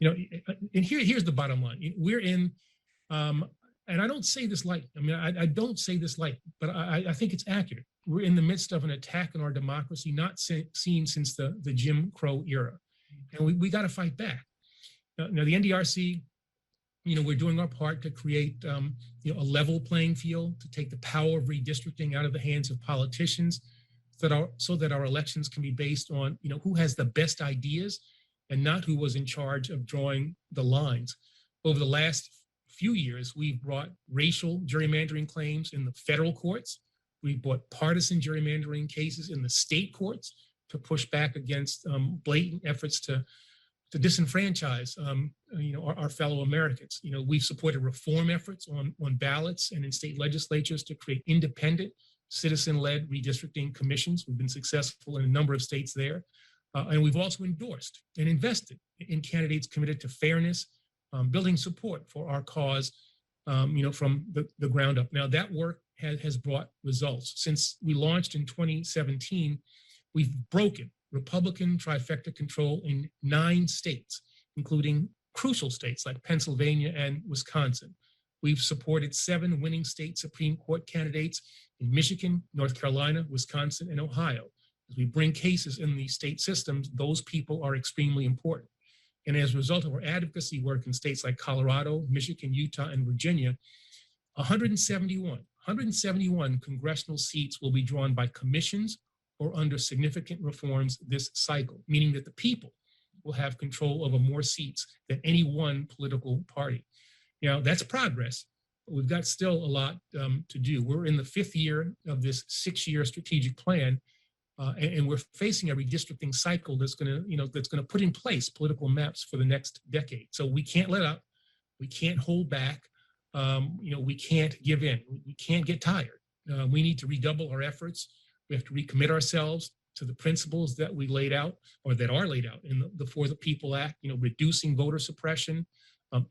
and here's the bottom line. We're in, and I don't say this light. I mean, I don't say this light, but I think it's accurate. We're in the midst of an attack on our democracy not seen since the Jim Crow era. And we got to fight back. Now, the NDRC, we're doing our part to create, a level playing field, to take the power of redistricting out of the hands of politicians so that our elections can be based on, who has the best ideas and not who was in charge of drawing the lines. Over the last few years, we've brought racial gerrymandering claims in the federal courts. We've brought partisan gerrymandering cases in the state courts to push back against blatant efforts to disenfranchise, our fellow Americans. We've supported reform efforts on ballots and in state legislatures to create independent, citizen-led redistricting commissions. We've been successful in a number of states there. And we've also endorsed and invested in candidates committed to fairness, building support for our cause, from the ground up. Now, that work has brought results. Since we launched in 2017, we've broken Republican trifecta control in 9 states, including crucial states like Pennsylvania and Wisconsin. We've supported 7 winning state Supreme Court candidates in Michigan, North Carolina, Wisconsin, and Ohio. As we bring cases in these state systems, those people are extremely important. And as a result of our advocacy work in states like Colorado, Michigan, Utah, and Virginia, 171 congressional seats will be drawn by commissions or under significant reforms this cycle, meaning that the people will have control over more seats than any one political party. That's progress, but we've got still a lot to do. We're in the 5th year of this 6-year strategic plan, and we're facing a redistricting cycle that's going to put in place political maps for the next decade. So we can't let up, we can't hold back, we can't give in, we can't get tired. We need to redouble our efforts. We have to recommit ourselves to the principles that we laid out, or that are laid out in the For the People Act, reducing voter suppression,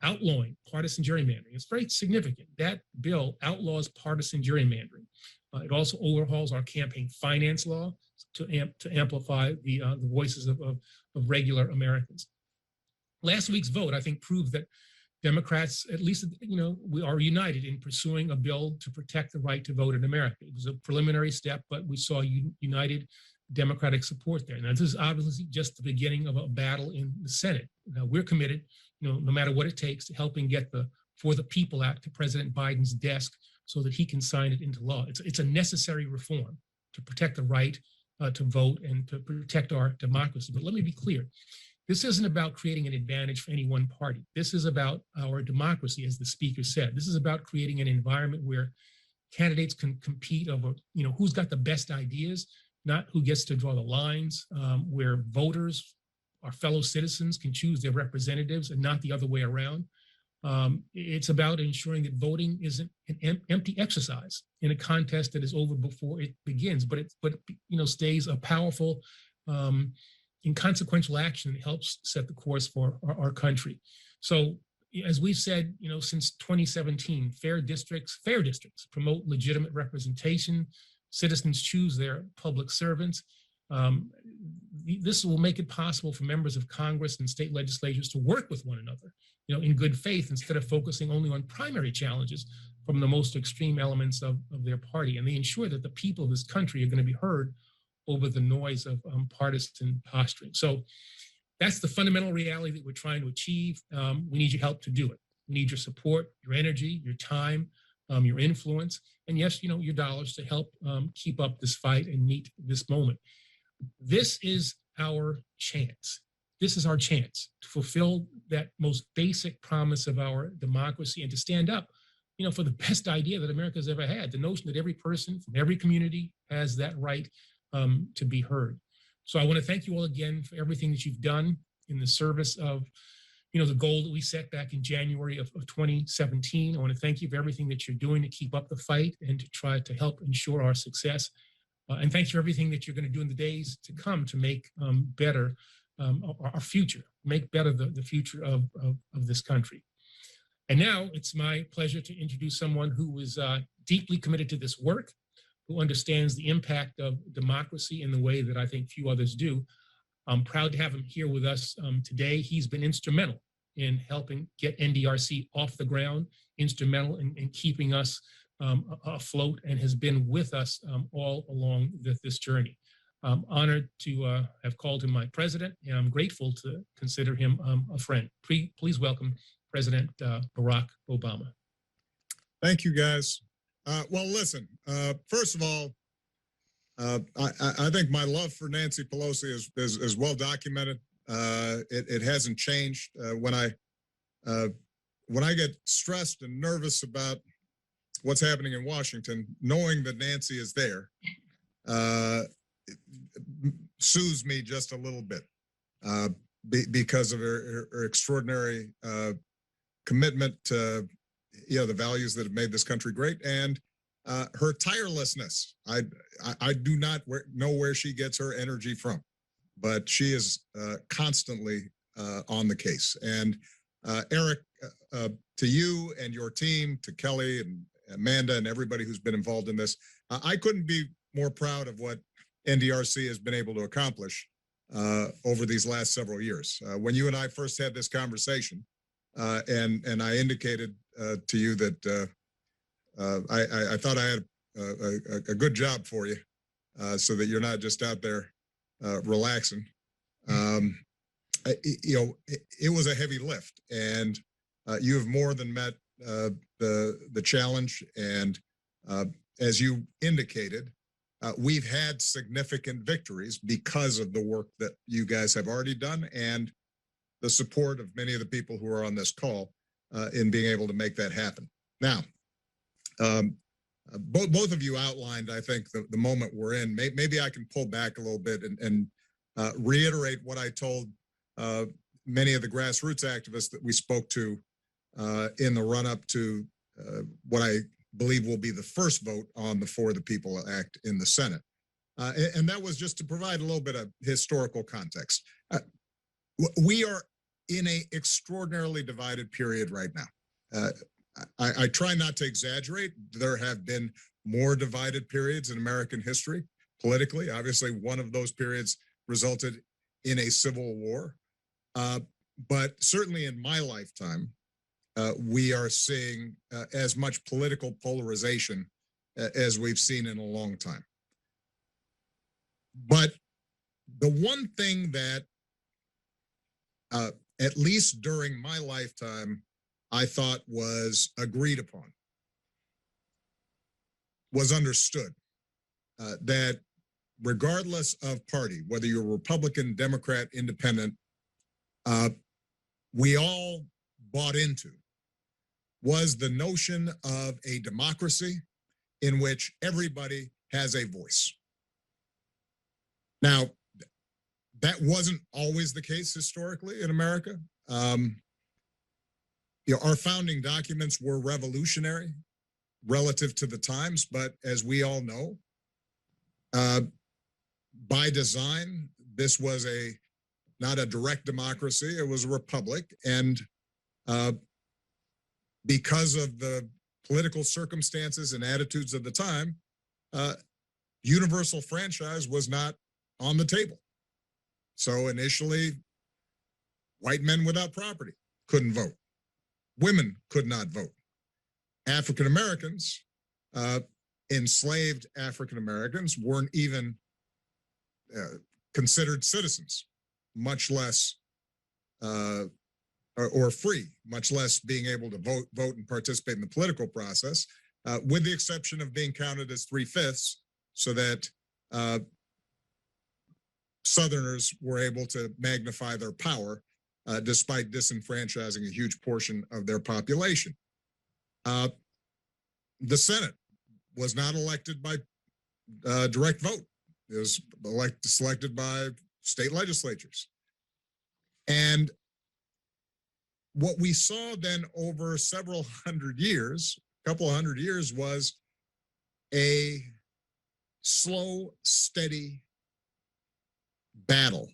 outlawing partisan gerrymandering. It's very significant. That bill outlaws partisan gerrymandering. It also overhauls our campaign finance law to amplify the voices of regular Americans. Last week's vote, I think, proved that Democrats, at least, we are united in pursuing a bill to protect the right to vote in America. It was a preliminary step, but we saw united Democratic support there. Now, this is obviously just the beginning of a battle in the Senate. Now, we're committed, no matter what it takes, to helping get the For the People Act to President Biden's desk so that he can sign it into law. It's a necessary reform to protect the right to vote and to protect our democracy. But let me be clear. This isn't about creating an advantage for any one party. This is about our democracy, as the speaker said. This is about creating an environment where candidates can compete over, who's got the best ideas, not who gets to draw the lines, where voters, our fellow citizens, can choose their representatives and not the other way around. It's about ensuring that voting isn't an empty exercise in a contest that is over before it begins, but it stays a powerful, inconsequential action that helps set the course for our country. So, as we've said, since 2017, fair districts promote legitimate representation. Citizens choose their public servants. This will make it possible for members of Congress and state legislatures to work with one another, in good faith, instead of focusing only on primary challenges from the most extreme elements of their party. And they ensure that the people of this country are going to be heard over the noise of partisan posturing. So that's the fundamental reality that we're trying to achieve. We need your help to do it. We need your support, your energy, your time, your influence, and yes, your dollars to help keep up this fight and meet this moment. This is our chance. This is our chance to fulfill that most basic promise of our democracy and to stand up, for the best idea that America's ever had, the notion that every person from every community has that right to be heard. So I want to thank you all again for everything that you've done in the service of, the goal that we set back in January of 2017. I want to thank you for everything that you're doing to keep up the fight and to try to help ensure our success. And thanks for everything that you're going to do in the days to come to make better our future, make better the future of this country. And now it's my pleasure to introduce someone who is deeply committed to this work, who understands the impact of democracy in the way that I think few others do. I'm proud to have him here with us today. He's been instrumental in helping get NDRC off the ground, instrumental in keeping us afloat, and has been with us all along this journey. I'm honored to have called him my president, and I'm grateful to consider him a friend. Please welcome President Barack Obama. Thank you, guys. Well, listen, first of all, I think my love for Nancy Pelosi is well documented. It hasn't changed. When I get stressed and nervous about what's happening in Washington, knowing that Nancy is there soothes me just a little bit because of her extraordinary commitment to the values that have made this country great, and her tirelessness. I do not know where she gets her energy from, but she is constantly on the case. And Eric, to you and your team, to Kelly and Amanda and everybody who's been involved in this, I couldn't be more proud of what NDRC has been able to accomplish over these last several years. When you and I first had this conversation, and I indicated to you that I thought I had a good job for you, so that you're not just out there relaxing. It was a heavy lift, and you have more than met the challenge. And as you indicated, we've had significant victories because of the work that you guys have already done and the support of many of the people who are on this call in being able to make that happen. Now, both of you outlined, I think, the moment we're in. Maybe I can pull back a little bit and reiterate what I told many of the grassroots activists that we spoke to in the run-up to what I believe will be the first vote on the For the People Act in the Senate. And that was just to provide a little bit of historical context. We are in an extraordinarily divided period right now. I try not to exaggerate. There have been more divided periods in American history politically. Obviously, one of those periods resulted in a civil war. But certainly in my lifetime, we are seeing as much political polarization as we've seen in a long time. But the one thing that, at least during my lifetime, I thought was agreed upon, was understood, that regardless of party, whether you're Republican, Democrat, Independent, we all bought into, was the notion of a democracy in which everybody has a voice. Now, that wasn't always the case historically in America. Our founding documents were revolutionary relative to the times, but as we all know, by design, this was not a direct democracy, it was a republic. And because of the political circumstances and attitudes of the time, universal franchise was not on the table. So initially, white men without property couldn't vote. Women could not vote. African Americans, enslaved African Americans, weren't even considered citizens, much less or free, much less being able to vote and participate in the political process, with the exception of being counted as 3/5, so that Southerners were able to magnify their power despite disenfranchising a huge portion of their population. The Senate was not elected by direct vote. It was selected by state legislatures. And what we saw then over several hundred years, a couple of hundred years, was a slow, steady battle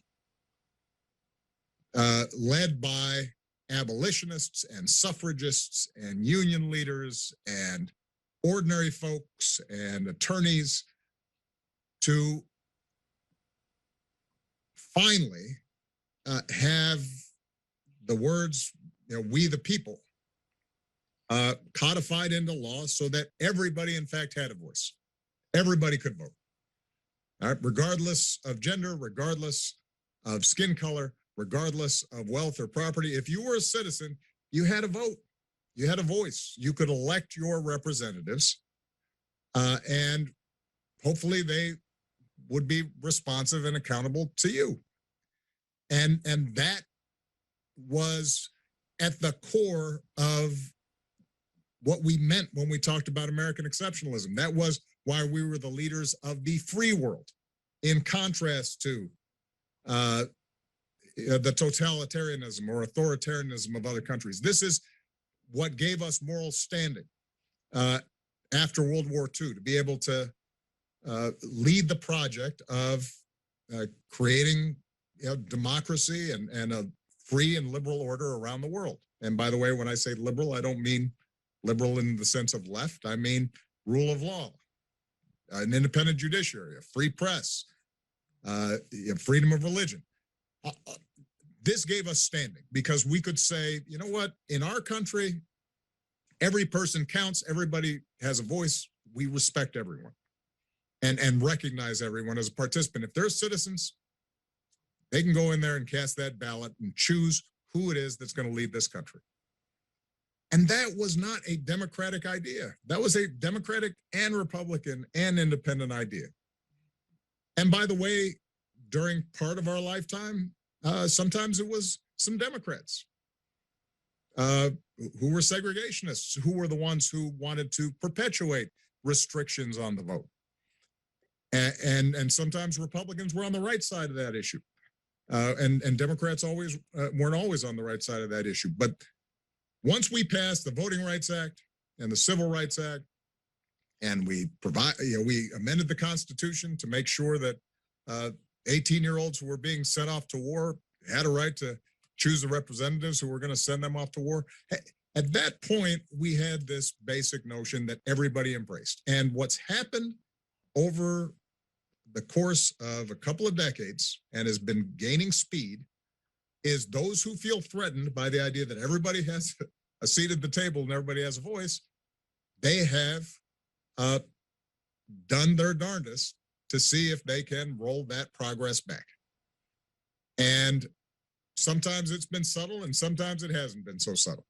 led by abolitionists and suffragists and union leaders and ordinary folks and attorneys to finally have the words we the people, codified into law so that everybody, in fact, had a voice. Everybody could vote, all right, regardless of gender, regardless of skin color, regardless of wealth or property. If you were a citizen, you had a vote, you had a voice, you could elect your representatives, and hopefully they would be responsive and accountable to you. And that was at the core of what we meant when we talked about American exceptionalism. That was why we were the leaders of the free world, in contrast to the totalitarianism or authoritarianism of other countries. This is what gave us moral standing after World War II, to be able to lead the project of creating democracy and a free and liberal order around the world. And by the way, when I say liberal, I don't mean liberal in the sense of left. I mean rule of law, an independent judiciary, a free press, freedom of religion. This gave us standing because we could say, you know what, in our country, every person counts, everybody has a voice, we respect everyone and recognize everyone as a participant. If they're citizens, they can go in there and cast that ballot and choose who it is that's going to lead this country. And that was not a Democratic idea. That was a Democratic and Republican and independent idea. And by the way, during part of our lifetime, sometimes it was some Democrats who were segregationists, who were the ones who wanted to perpetuate restrictions on the vote. And sometimes Republicans were on the right side of that issue. And Democrats weren't always on the right side of that issue. But once we passed the Voting Rights Act and the Civil Rights Act, and we amended the Constitution to make sure that 18-year-olds who were being sent off to war had a right to choose the representatives who were going to send them off to war. At that point, we had this basic notion that everybody embraced. And what's happened over the course of a couple of decades and has been gaining speed is those who feel threatened by the idea that everybody has a seat at the table and everybody has a voice, they have done their darndest to see if they can roll that progress back. And sometimes it's been subtle and sometimes it hasn't been so subtle.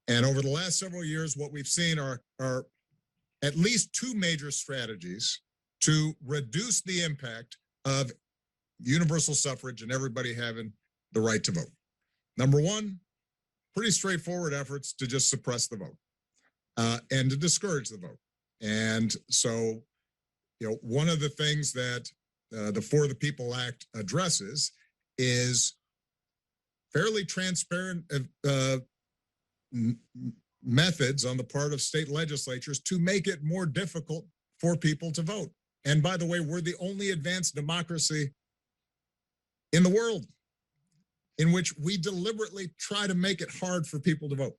And over the last several years, what we've seen are at least two major strategies to reduce the impact of universal suffrage and everybody having the right to vote. Number one, pretty straightforward efforts to just suppress the vote and to discourage the vote. And so, one of the things that the For the People Act addresses is fairly transparent methods on the part of state legislatures to make it more difficult for people to vote. And by the way, we're the only advanced democracy in the world in which we deliberately try to make it hard for people to vote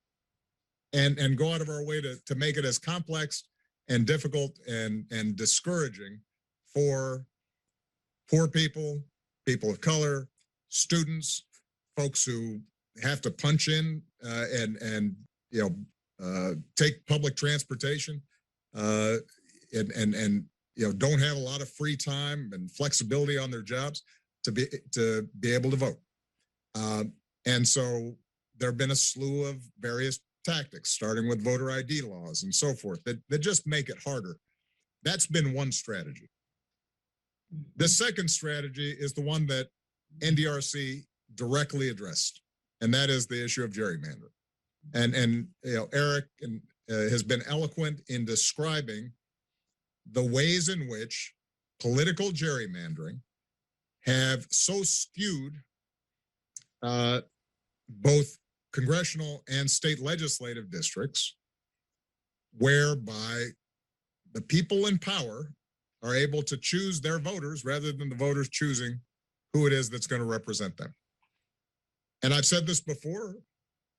and go out of our way to make it as complex and difficult and discouraging for poor people, people of color, students, folks who have to punch in and take public transportation and don't have a lot of free time and flexibility on their jobs to be able to vote. And so there have been a slew of various tactics, starting with voter ID laws and so forth, that just make it harder. That's been one strategy. The second strategy is the one that NDRC directly addressed, and that is the issue of gerrymandering. And Eric has been eloquent in describing the ways in which political gerrymandering have so skewed both congressional and state legislative districts, whereby the people in power are able to choose their voters rather than the voters choosing who it is that's going to represent them. And I've said this before,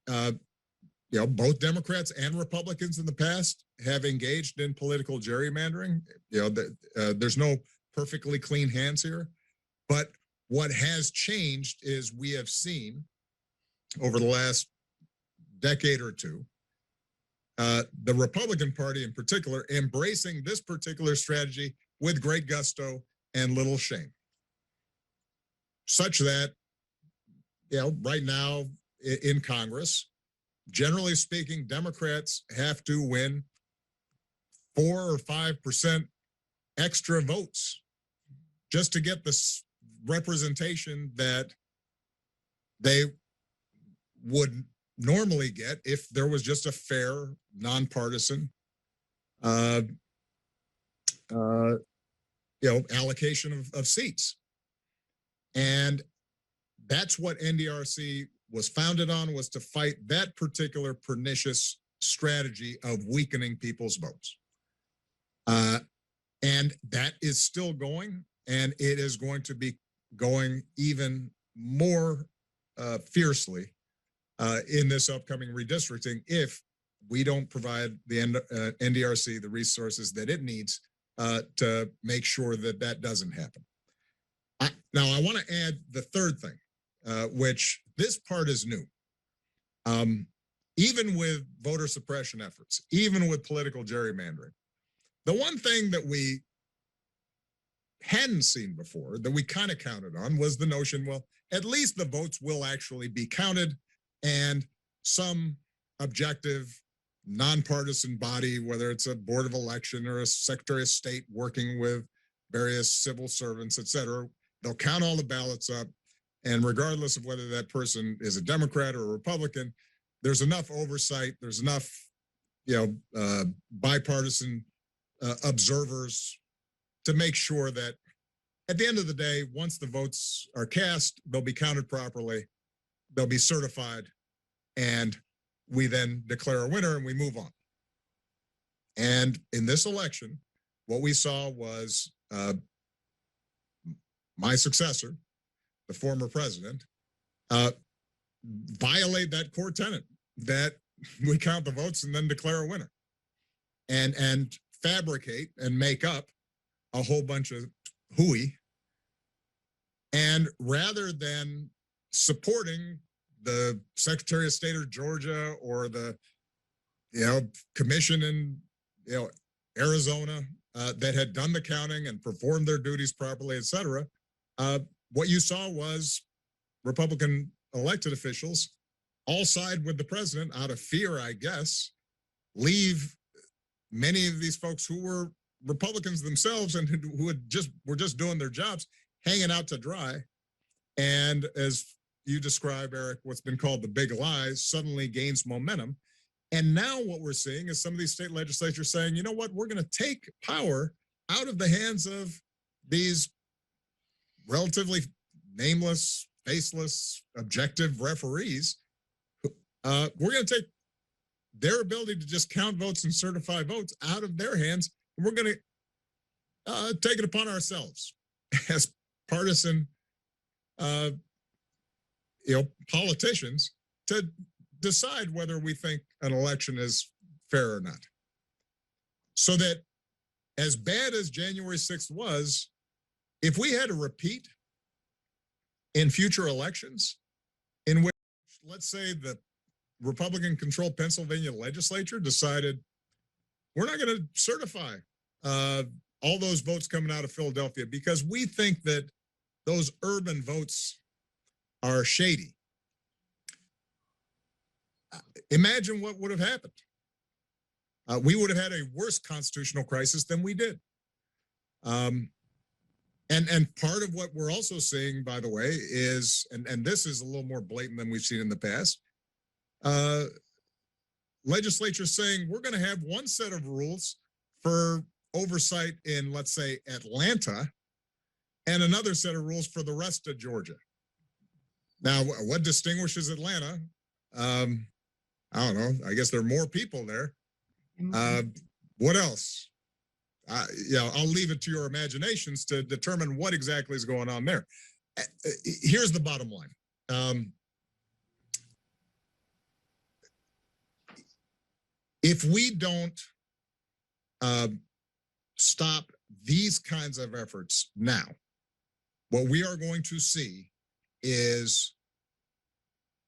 both Democrats and Republicans in the past have engaged in political gerrymandering. There's no perfectly clean hands here, but what has changed is we have seen over the last decade or two, the Republican Party in particular embracing this particular strategy with great gusto and little shame. Such that, right now in Congress, generally speaking, Democrats have to win 4 or 5% extra votes just to get this representation that they would normally get if there was just a fair, nonpartisan, allocation of seats. And that's what NDRC was founded on, was to fight that particular pernicious strategy of weakening people's votes. And that is still going, and it is going to be going even more fiercely in this upcoming redistricting if we don't provide the NDRC the resources that it needs to make sure that that doesn't happen. Now, I want to add the third thing, which this part is new. Even with voter suppression efforts, even with political gerrymandering, the one thing that we hadn't seen before, that we kind of counted on, was the notion, well, at least the votes will actually be counted, and some objective, nonpartisan body, whether it's a board of election or a secretary of state working with various civil servants, et cetera, they'll count all the ballots up. And regardless of whether that person is a Democrat or a Republican, there's enough oversight, there's enough, bipartisan observers to make sure that at the end of the day, once the votes are cast, they'll be counted properly, they'll be certified, and we then declare a winner and we move on. And in this election, what we saw was my successor, the former president, violate that core tenet that we count the votes and then declare a winner, and fabricate and make up a whole bunch of hooey. And rather than supporting the Secretary of State of Georgia or the commission in Arizona that had done the counting and performed their duties properly, et cetera, what you saw was Republican elected officials all side with the president out of fear, I guess, leave many of these folks who were Republicans themselves and who were just doing their jobs hanging out to dry. And as you describe, Eric, what's been called the big lie suddenly gains momentum. And now what we're seeing is some of these state legislatures saying, you know what, we're going to take power out of the hands of these relatively nameless, faceless, objective referees. We're going to take their ability to just count votes and certify votes out of their hands. And we're going to take it upon ourselves as partisan politicians to decide whether we think an election is fair or not. So that as bad as January 6th was, if we had a repeat in future elections in which, let's say, the Republican-controlled Pennsylvania legislature decided we're not going to certify all those votes coming out of Philadelphia because we think that those urban votes are shady. Imagine what would have happened. We would have had a worse constitutional crisis than we did. And part of what we're also seeing, by the way, is, and this is a little more blatant than we've seen in the past, legislature saying we're going to have one set of rules for oversight in, let's say, Atlanta, and another set of rules for the rest of Georgia. Now, what distinguishes Atlanta? I don't know. I guess there are more people there. What else? I'll leave it to your imaginations to determine what exactly is going on there. Here's the bottom line. If we don't stop these kinds of efforts now, what we are going to see is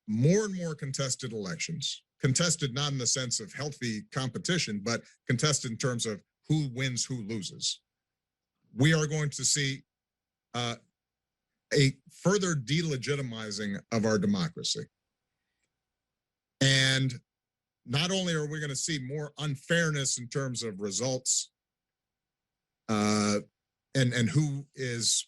more and more contested elections, contested not in the sense of healthy competition, but contested in terms of who wins, who loses. We are going to see a further delegitimizing of our democracy. And not only are we going to see more unfairness in terms of results and who is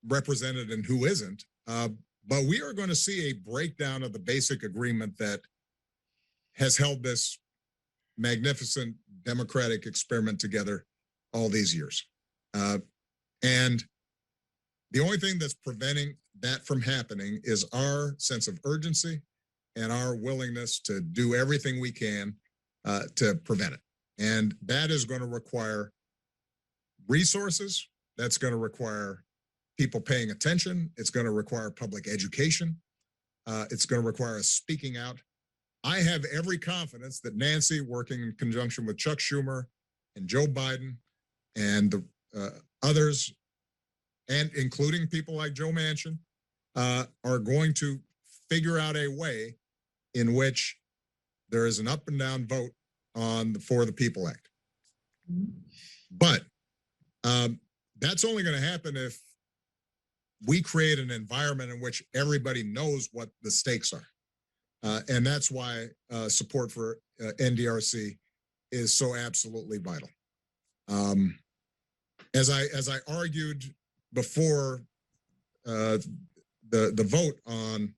represented and who isn't, but we are going to see a breakdown of the basic agreement that has held this magnificent democratic experiment together all these years. And the only thing that's preventing that from happening is our sense of urgency and our willingness to do everything we can to prevent it. And that is going to require resources. That's going to require people paying attention. It's going to require public education. It's going to require us speaking out. I have every confidence that Nancy, working in conjunction with Chuck Schumer and Joe Biden and the others, and including people like Joe Manchin, are going to figure out a way in which there is an up and down vote on the For the People Act. But that's only going to happen if we create an environment in which everybody knows what the stakes are. And that's why support for NDRC is so absolutely vital. As I argued before the vote on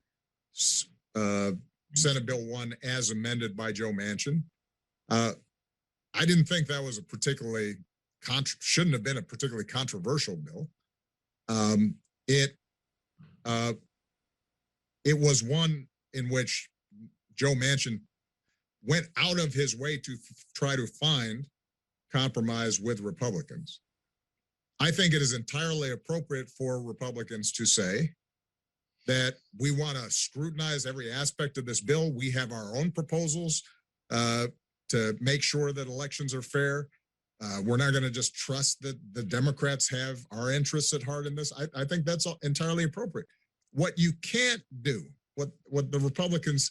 Senate Bill 1 as amended by Joe Manchin, I didn't think that was a particularly shouldn't have been a particularly controversial bill. It was one in which Joe Manchin went out of his way to try to find compromise with Republicans. I think it is entirely appropriate for Republicans to say that we want to scrutinize every aspect of this bill. We have our own proposals to make sure that elections are fair. We're not going to just trust that the Democrats have our interests at heart in this. I think that's entirely appropriate. What you can't do, what the Republicans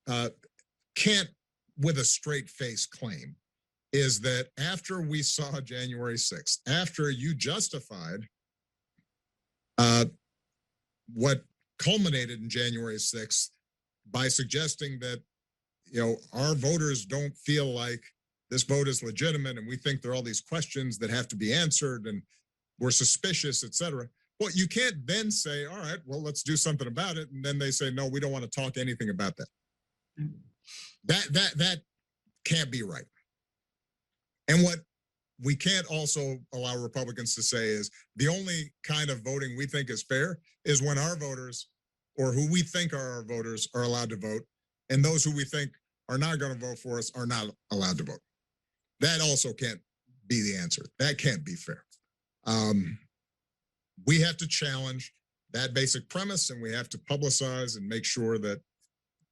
can't with a straight face claim, is that after we saw January 6th, after you justified what culminated in January 6th by suggesting that, our voters don't feel like this vote is legitimate and we think there are all these questions that have to be answered and we're suspicious, et cetera. Well, you can't then say, all right, well, let's do something about it. And then they say, no, we don't want to talk anything about that. That can't be right. And what we can't also allow Republicans to say is the only kind of voting we think is fair is when our voters, or who we think are our voters, are allowed to vote, and those who we think are not going to vote for us are not allowed to vote. That also can't be the answer. That can't be fair. We have to challenge that basic premise, and we have to publicize and make sure that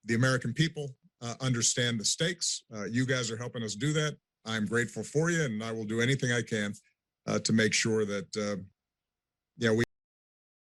the American people understand the stakes. You guys are helping us do that. I'm grateful for you, and I will do anything I can to make sure that, we